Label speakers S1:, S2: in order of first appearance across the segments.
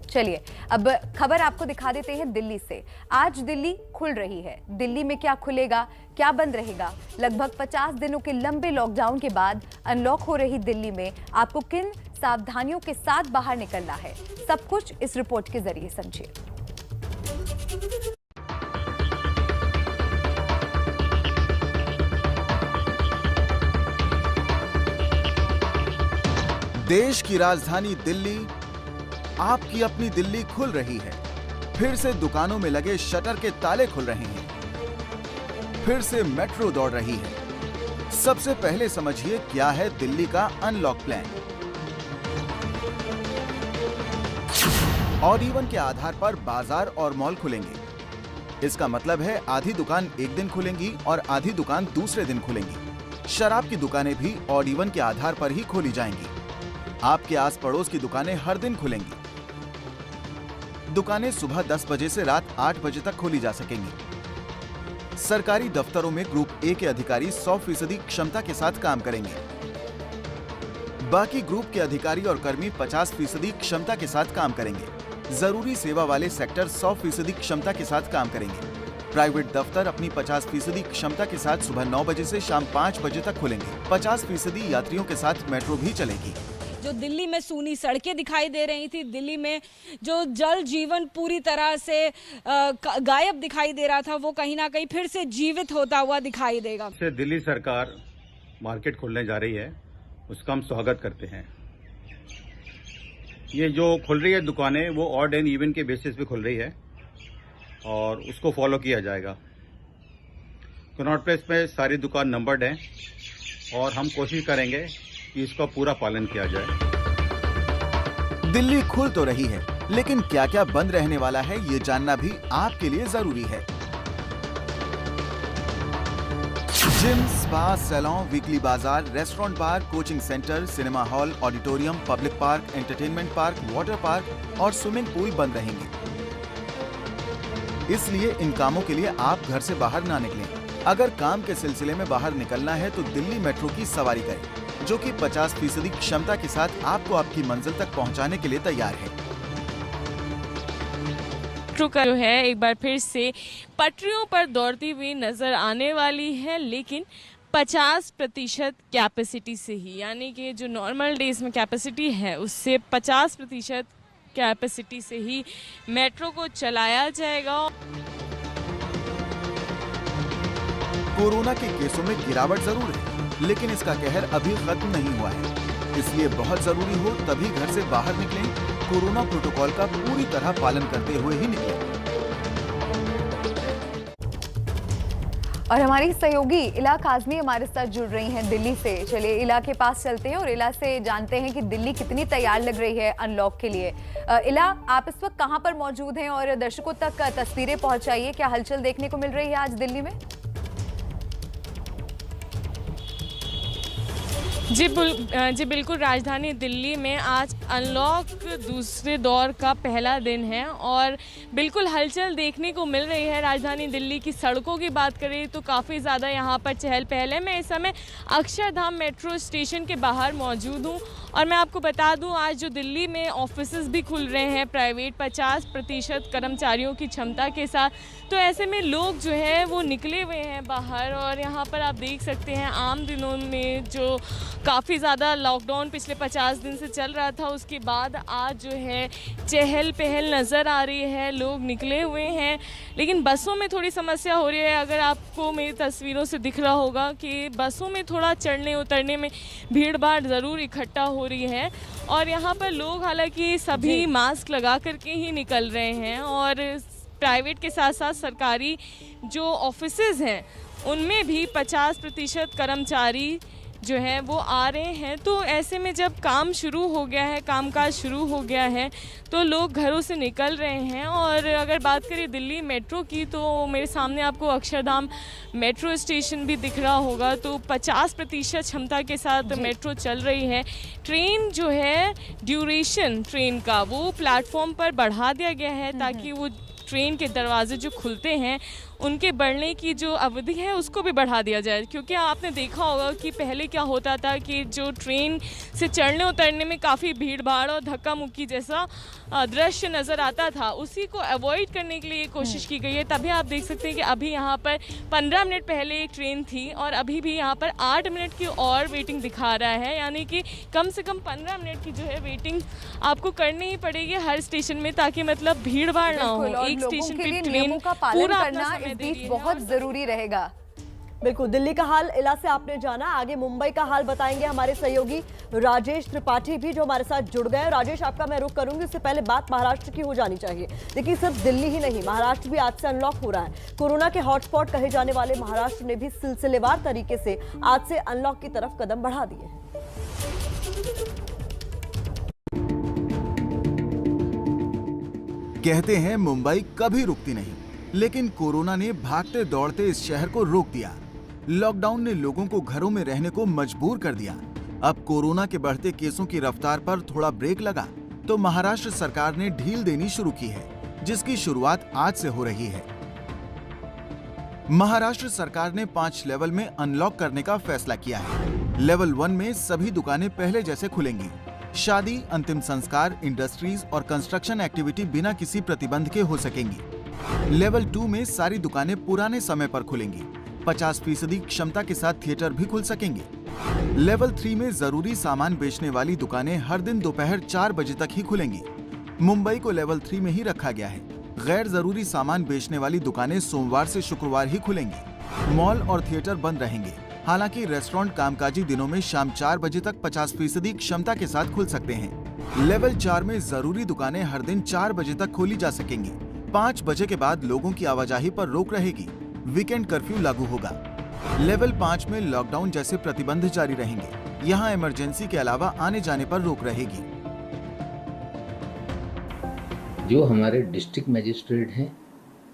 S1: चलिए अब खबर आपको दिखा देते हैं दिल्ली से। आज दिल्ली खुल रही है। दिल्ली में क्या खुलेगा, क्या बंद रहेगा? लगभग 50 दिनों के लंबे लॉकडाउन के बाद अनलॉक हो रही दिल्ली में आपको किन सावधानियों के साथ बाहर निकलना है, सब कुछ इस रिपोर्ट के जरिए समझिए।
S2: देश की राजधानी दिल्ली, आपकी अपनी दिल्ली खुल रही है। फिर से दुकानों में लगे शटर के ताले खुल रहे हैं। फिर से मेट्रो दौड़ रही है। सबसे पहले समझिए क्या है दिल्ली का अनलॉक प्लान। ऑड इवन के आधार पर बाजार और मॉल खुलेंगे। इसका मतलब है आधी दुकान एक दिन खुलेंगी और आधी दुकान दूसरे दिन खुलेंगी। शराब की दुकानें भी ऑड इवन के आधार पर ही खोली जाएंगी। आपके आस पड़ोस की दुकानें हर दिन खुलेंगी। दुकानें सुबह 10 बजे से रात 8 बजे तक खोली जा सकेंगी। सरकारी दफ्तरों में ग्रुप ए के अधिकारी 100% क्षमता के साथ काम करेंगे। बाकी ग्रुप के अधिकारी और कर्मी 50% क्षमता के साथ काम करेंगे। जरूरी सेवा वाले सेक्टर 100% क्षमता के साथ काम करेंगे। प्राइवेट दफ्तर अपनी 50% क्षमता के साथ सुबह 9 बजे से शाम 5 बजे तक खुलेंगे। 50% यात्रियों के साथ मेट्रो भी चलेगी।
S3: जो दिल्ली में सूनी सड़कें दिखाई दे रही थी, दिल्ली में जो जल जीवन पूरी तरह से गायब दिखाई दे रहा था, वो कहीं ना कहीं फिर से जीवित होता हुआ दिखाई देगा।
S4: दिल्ली सरकार मार्केट खोलने जा रही है, उसका हम स्वागत करते हैं। ये जो खुल रही है दुकानें, वो ऑड एंड इवन के बेसिस पे खुल रही है और उसको फॉलो किया जाएगा। कनॉट प्लेस पे सारी दुकान नंबर्ड है और हम कोशिश करेंगे कि इसका पूरा पालन किया जाए।
S2: दिल्ली खुल तो रही है, लेकिन क्या क्या बंद रहने वाला है ये जानना भी आपके लिए जरूरी है। जिम, स्पा, सैलून, वीकली बाजार, restaurant, bar, coaching centre, cinema hall, auditorium, public park, entertainment park, water park और स्विमिंग पूल बंद रहेंगे। इसलिए इन कामों के लिए आप घर से बाहर ना निकलें। अगर काम के सिलसिले में बाहर निकलना है तो दिल्ली मेट्रो की सवारी करें, जो कि 50% क्षमता के साथ आपको आपकी मंजिल तक पहुंचाने के लिए तैयार है।
S5: मेट्रो का जो है एक बार फिर से पटरियों पर दौड़ती हुई नजर आने वाली है, लेकिन 50% कैपेसिटी से ही, यानी कि जो नॉर्मल डेज में कैपेसिटी है उससे 50% कैपेसिटी से ही मेट्रो को चलाया जाएगा।
S2: कोरोना के केसों में गिरावट जरूर है, लेकिन इसका कहर अभी खत्म नहीं हुआ है। इसलिए बहुत जरूरी हो तभी घर से बाहर निकलें। कोरोना प्रोटोकॉल का पूरी तरह पालन करते हुए ही निकलें।
S1: और हमारी सहयोगी इला काज़मी हमारे साथ जुड़ रही हैं दिल्ली से। चलिए इला के पास चलते हैं और इला से जानते हैं कि दिल्ली कितनी तैयार लग रही है अनलॉक के लिए। इला, आप इस वक्त कहां पर मौजूद हैं और दर्शकों तक तस्वीरें पहुंचाइए। क्या हलचल देखने को मिल रही है आज दिल्ली में?
S5: जी बिल्कुल, राजधानी दिल्ली में आज अनलॉक दूसरे दौर का पहला दिन है और बिल्कुल हलचल देखने को मिल रही है। राजधानी दिल्ली की सड़कों की बात करें तो काफ़ी ज़्यादा यहाँ पर चहल पहल है। मैं इस समय अक्षरधाम मेट्रो स्टेशन के बाहर मौजूद हूँ और मैं आपको बता दूँ आज जो दिल्ली में ऑफिसेज भी खुल रहे हैं प्राइवेट 50% कर्मचारियों की क्षमता के साथ, तो ऐसे में लोग जो है वो निकले हुए हैं बाहर। और यहाँ पर आप देख सकते हैं आम दिनों में जो काफ़ी ज़्यादा लॉकडाउन पिछले 50 दिन से चल रहा था, उसके बाद आज जो है चहल पहल नज़र आ रही है, लोग निकले हुए हैं। लेकिन बसों में थोड़ी समस्या हो रही है। अगर आपको मेरी तस्वीरों से दिख रहा होगा कि बसों में थोड़ा चढ़ने उतरने में भीड़ भाड़ ज़रूर इकट्ठा हो रही है और यहाँ पर लोग हालांकि सभी मास्क लगा करके ही निकल रहे हैं और प्राइवेट के साथ साथ सरकारी जो ऑफिसेज हैं उनमें भी 50% कर्मचारी जो है वो आ रहे हैं। तो ऐसे में जब काम शुरू हो गया है, कामकाज शुरू हो गया है, तो लोग घरों से निकल रहे हैं। और अगर बात करें दिल्ली मेट्रो की तो मेरे सामने आपको अक्षरधाम मेट्रो स्टेशन भी दिख रहा होगा। तो 50% क्षमता के साथ मेट्रो चल रही है। ट्रेन जो है ड्यूरेशन ट्रेन का वो प्लेटफॉर्म पर बढ़ा दिया गया है ताकि वो ट्रेन के दरवाजे जो खुलते हैं उनके बढ़ने की जो अवधि है उसको भी बढ़ा दिया जाए। क्योंकि आपने देखा होगा कि पहले क्या होता था कि जो ट्रेन से चढ़ने उतरने में काफ़ी भीड़ भाड़ और धक्का मुक्की जैसा दृश्य नज़र आता था, उसी को अवॉइड करने के लिए कोशिश की गई है। तभी आप देख सकते हैं कि अभी यहाँ पर 15 मिनट पहले एक ट्रेन थी और अभी भी यहाँ पर 8 मिनट की और वेटिंग दिखा रहा है, यानी कि कम से कम 15 मिनट की जो है वेटिंग आपको करनी ही पड़ेगी हर स्टेशन में, ताकि मतलब भीड़ भाड़ ना हो। एक स्टेशन पे ट्रेन
S1: का पालन
S5: पूरा
S1: करना इस बीच बहुत जरूरी रहेगा।
S6: बिल्कुल, दिल्ली का हाल इला से आपने जाना, आगे मुंबई का हाल बताएंगे हमारे सहयोगी राजेश त्रिपाठी भी जो हमारे साथ जुड़ गए। राजेश, आपका मैं रुख करूंगी, उससे पहले बात महाराष्ट्र की हो जानी चाहिए। देखिए, सिर्फ दिल्ली ही नहीं, महाराष्ट्र भी आज से अनलॉक हो रहा है। कोरोना के हॉटस्पॉट कहे जाने वाले महाराष्ट्र ने भी सिलसिलेवार तरीके से आज से अनलॉक की तरफ कदम बढ़ा दिए हैं।
S2: कहते हैं मुंबई कभी रुकती नहीं, लेकिन कोरोना ने भागते दौड़ते इस शहर को रोक दिया। लॉकडाउन ने लोगों को घरों में रहने को मजबूर कर दिया। अब कोरोना के बढ़ते केसों की रफ्तार पर थोड़ा ब्रेक लगा तो महाराष्ट्र सरकार ने ढील देनी शुरू की है, जिसकी शुरुआत आज से हो रही है। महाराष्ट्र सरकार ने 5 लेवल में अनलॉक करने का फैसला किया है। लेवल 1 में सभी दुकानें पहले जैसे खुलेंगी। शादी, अंतिम संस्कार, इंडस्ट्रीज और कंस्ट्रक्शन एक्टिविटी बिना किसी प्रतिबंध के हो सकेंगी। लेवल 2 में सारी दुकानें पुराने समय पर खुलेंगी। 50% क्षमता के साथ थिएटर भी खुल सकेंगे। लेवल 3 में जरूरी सामान बेचने वाली दुकानें हर दिन दोपहर 4 बजे तक ही खुलेंगी। मुंबई को लेवल 3 में ही रखा गया है। गैर जरूरी सामान बेचने वाली दुकानें सोमवार से शुक्रवार ही खुलेंगी। मॉल और थिएटर बंद रहेंगे। हालांकि रेस्टोरेंट कामकाजी दिनों में शाम 4 बजे तक 50% क्षमता के साथ खुल सकते हैं। लेवल 4 में जरूरी दुकानें हर दिन 4 बजे तक खोली जा सकेंगी। 5 बजे के बाद लोगों की आवाजाही पर रोक रहेगी। वीकेंड कर्फ्यू लागू होगा। लेवल 5 में लॉकडाउन जैसे प्रतिबंध जारी रहेंगे। यहाँ इमरजेंसी के अलावा आने जाने पर रोक रहेगी।
S7: जो हमारे डिस्ट्रिक्ट मजिस्ट्रेट हैं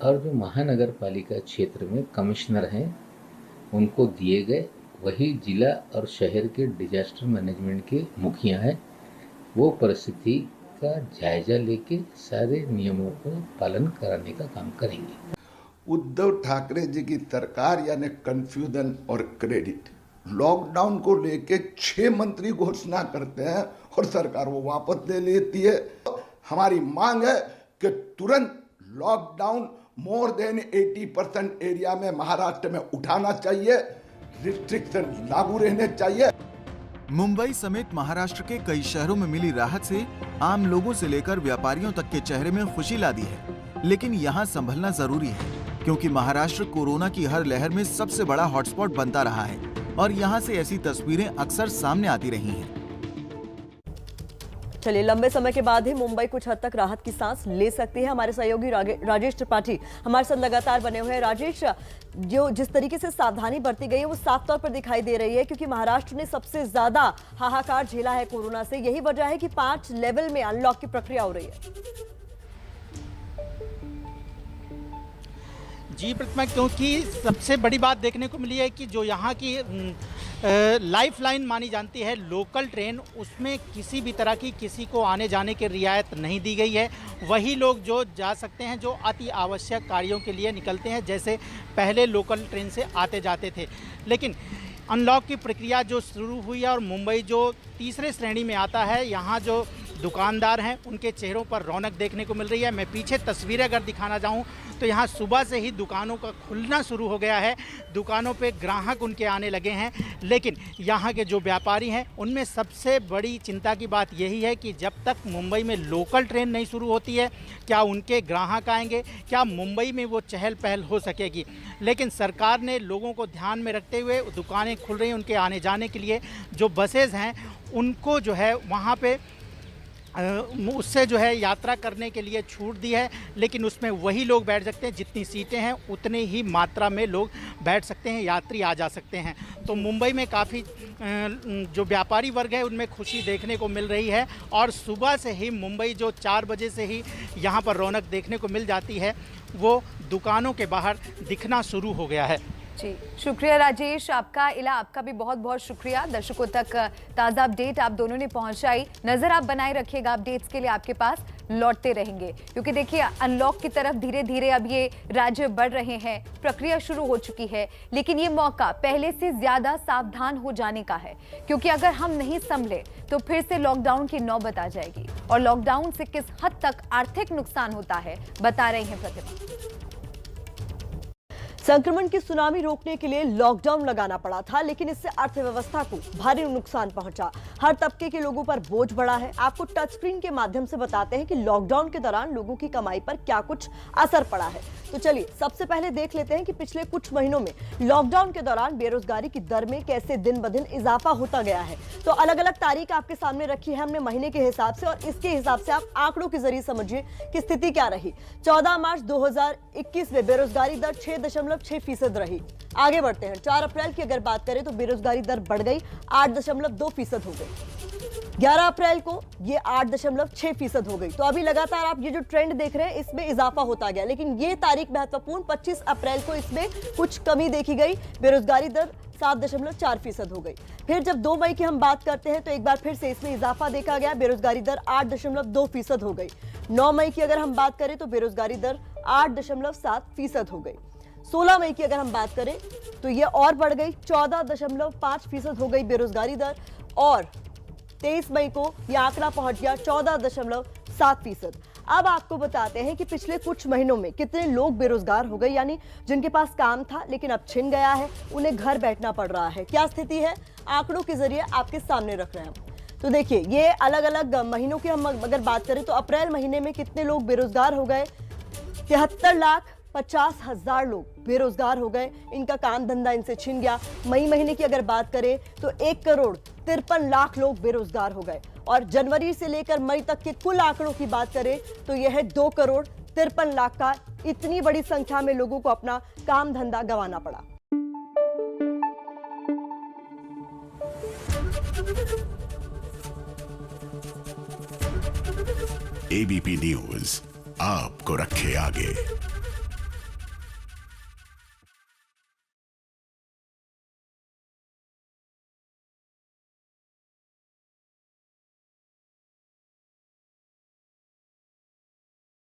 S7: और जो महानगर पालिका क्षेत्र में कमिश्नर हैं, उनको दिए गए वही जिला और शहर के डिजास्टर मैनेजमेंट के मुखिया हैं, वो परिस्थिति का जायजा लेके सारे नियमों को पालन कराने का काम करेंगे।
S8: उद्धव ठाकरे जी की सरकार यानी कंफ्यूजन और क्रेडिट, लॉकडाउन को लेके 6 मंत्री घोषणा करते हैं और सरकार वो वापस ले लेती है। हमारी मांग है कि तुरंत लॉकडाउन मोर देन 80% एरिया में महाराष्ट्र में उठाना चाहिए, रिस्ट्रिक्शन लागू रहने चाहिए।
S2: मुंबई समेत महाराष्ट्र के कई शहरों में मिली राहत से आम लोगों से लेकर व्यापारियों तक के चेहरे में खुशी ला दी है। लेकिन यहाँ संभलना जरूरी है, क्योंकि महाराष्ट्र कोरोना की हर लहर में सबसे बड़ा हॉटस्पॉट बनता रहा है और यहाँ से ऐसी तस्वीरें अक्सर सामने आती रही हैं।
S6: चलिए, लंबे समय के बाद ही मुंबई कुछ हद तक राहत की सांस ले सकती है। हमारे सहयोगी राजेश त्रिपाठी हमारे साथ लगातार बने हुए हैं। राजेश, जो जिस तरीके से सावधानी बरती गई है वो साफ तौर पर दिखाई दे रही है, क्योंकि महाराष्ट्र ने सबसे ज्यादा हाहाकार झेला है कोरोना से। यही वजह है कि 5 लेवल में अनलॉक की प्रक्रिया हो रही है।
S9: जी प्रतिमा, क्योंकि सबसे बड़ी बात देखने को मिली है कि जो यहाँ की लाइफ लाइन मानी जाती है लोकल ट्रेन, उसमें किसी भी तरह की किसी को आने जाने की रियायत नहीं दी गई है। वही लोग जो जा सकते हैं जो अति आवश्यक कार्यों के लिए निकलते हैं, जैसे पहले लोकल ट्रेन से आते जाते थे। लेकिन अनलॉक की प्रक्रिया जो शुरू हुई है और मुंबई जो तीसरे श्रेणी में आता है, यहाँ जो दुकानदार हैं उनके चेहरों पर रौनक देखने को मिल रही है। मैं पीछे तस्वीरें अगर दिखाना चाहूँ तो यहाँ सुबह से ही दुकानों का खुलना शुरू हो गया है। दुकानों पे ग्राहक उनके आने लगे हैं। लेकिन यहाँ के जो व्यापारी हैं उनमें सबसे बड़ी चिंता की बात यही है कि जब तक मुंबई में लोकल ट्रेन नहीं शुरू होती है, क्या उनके ग्राहक आएंगे, क्या मुंबई में वो चहल पहल हो सकेगी। लेकिन सरकार ने लोगों को ध्यान में रखते हुए दुकानें खुल रही हैं, उनके आने जाने के लिए जो बसेज हैं उनको जो है वहाँ पे उससे जो है यात्रा करने के लिए छूट दी है। लेकिन उसमें वही लोग बैठ सकते हैं, जितनी सीटें हैं उतने ही मात्रा में लोग बैठ सकते हैं, यात्री आ जा सकते हैं। तो मुंबई में काफ़ी जो व्यापारी वर्ग है उनमें खुशी देखने को मिल रही है। और सुबह से ही मुंबई जो 4 बजे से ही यहाँ पर रौनक देखने को मिल जाती है, वो दुकानों के बाहर दिखना शुरू हो गया है।
S1: जी शुक्रिया राजेश आपका। इला आपका भी बहुत बहुत शुक्रिया। दर्शकों तक ताज़ा अपडेट आप दोनों ने पहुंचाई। नजर आप बनाए रखिएगा, अपडेट्स के लिए आपके पास लौटते रहेंगे, क्योंकि देखिए अनलॉक की तरफ धीरे धीरे अब ये राज्य बढ़ रहे हैं, प्रक्रिया शुरू हो चुकी है। लेकिन ये मौका पहले से ज्यादा सावधान हो जाने का है, क्योंकि अगर हम नहीं संभले तो फिर से लॉकडाउन की नौबत आ जाएगी। और लॉकडाउन से किस हद तक आर्थिक नुकसान होता है बता रही हैं प्रतिमा।
S6: संक्रमण की सुनामी रोकने के लिए लॉकडाउन लगाना पड़ा था, लेकिन इससे अर्थव्यवस्था को भारी नुकसान पहुंचा। हर तबके के लोगों पर बोझ बढ़ा है। आपको टच स्क्रीन के माध्यम से बताते हैं कि लॉकडाउन के दौरान लोगों की कमाई पर क्या कुछ असर पड़ा है। तो चलिए सबसे पहले देख लेते हैं कि पिछले कुछ महीनों में लॉकडाउन के दौरान बेरोजगारी की दर में कैसे दिन ब दिन इजाफा होता गया है। तो अलग अलग तारीख आपके सामने रखी है हमने महीने के हिसाब से, और इसके हिसाब से आप आंकड़ों के जरिए समझिए कि स्थिति क्या रही। 14 मार्च 2021 में बेरोजगारी दर 6.6% रही। आगे बढ़ते हैं। 4 अप्रैल की अगर बात करें तो बेरोजगारी दर बढ़ गई, 8.2% हो गई। 11 अप्रैल को ये 8.6% हो गई। तो अभी लगातार आप ये जो ट्रेंड देख रहे हैं इसमें इजाफा होता गया, लेकिन ये तारीख महत्वपूर्ण, 25 अप्रैल को इसमें कुछ कमी देखी गई, बेरोजगारी दर 7.4% हो गई। फिर जब 2 मई की हम बात करते हैं तो एक बार फिर से इसमें इजाफा देखा गया, बेरोजगारी दर 8.2% हो गई। 9 मई की अगर हम बात करें तो बेरोजगारी दर 8.7% हो गई। 16 मई की अगर हम बात करें तो ये और बढ़ गई, 14.5% हो गई बेरोजगारी दर। और 23 मई को यह आंकड़ा पहुंच गया 14.7%। अब आपको बताते हैं कि पिछले कुछ महीनों में कितने लोग बेरोजगार हो गए, यानी जिनके पास काम था लेकिन अब छिन गया है, उन्हें घर बैठना पड़ रहा है। क्या स्थिति है आंकड़ों के जरिए आपके सामने रख रहे हैं हम। तो देखिए ये अलग अलग महीनों की हम अगर बात करें तो अप्रैल महीने में कितने लोग बेरोजगार हो गए, 73,50,000 लोग बेरोजगार हो गए, इनका काम धंधा इनसे छिन गया। मई महीने की अगर बात करें तो 1,53,00,000 लोग बेरोजगार हो गए। और जनवरी से लेकर मई तक के कुल आंकड़ों की बात करें तो यह है 2,53,00,000 का। इतनी बड़ी संख्या में लोगों को अपना काम धंधा गंवाना पड़ा।
S10: एबीपी न्यूज आपको रखे आगे।